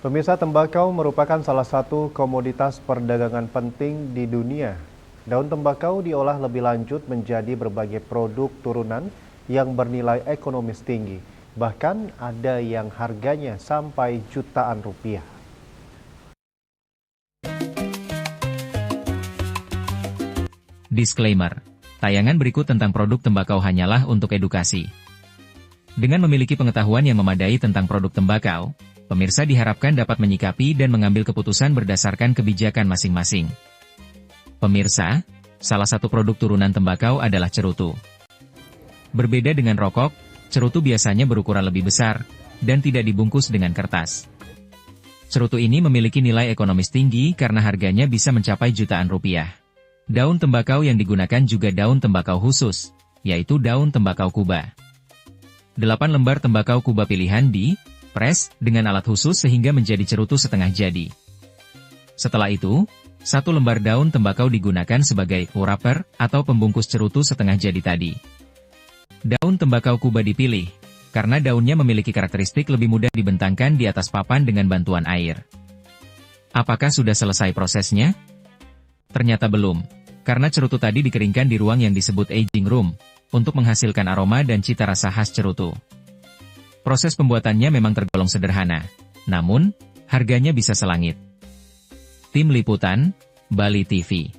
Pemirsa, tembakau merupakan salah satu komoditas perdagangan penting di dunia. Daun tembakau diolah lebih lanjut menjadi berbagai produk turunan yang bernilai ekonomis tinggi. Bahkan ada yang harganya sampai jutaan rupiah. Disclaimer. Tayangan berikut tentang produk tembakau hanyalah untuk edukasi. Dengan memiliki pengetahuan yang memadai tentang produk tembakau, pemirsa diharapkan dapat menyikapi dan mengambil keputusan berdasarkan kebijakan masing-masing. Pemirsa, salah satu produk turunan tembakau adalah cerutu. Berbeda dengan rokok, cerutu biasanya berukuran lebih besar, dan tidak dibungkus dengan kertas. Cerutu ini memiliki nilai ekonomis tinggi karena harganya bisa mencapai jutaan rupiah. Daun tembakau yang digunakan juga daun tembakau khusus, yaitu daun tembakau Kuba. 8 lembar tembakau Kuba pilihan di-press dengan alat khusus sehingga menjadi cerutu setengah jadi. Setelah itu, 1 lembar daun tembakau digunakan sebagai wrapper atau pembungkus cerutu setengah jadi tadi. Daun tembakau Kuba dipilih, karena daunnya memiliki karakteristik lebih mudah dibentangkan di atas papan dengan bantuan air. Apakah sudah selesai prosesnya? Ternyata belum. Karena cerutu tadi dikeringkan di ruang yang disebut aging room, untuk menghasilkan aroma dan cita rasa khas cerutu. Proses pembuatannya memang tergolong sederhana, namun, harganya bisa selangit. Tim Liputan, Bali TV.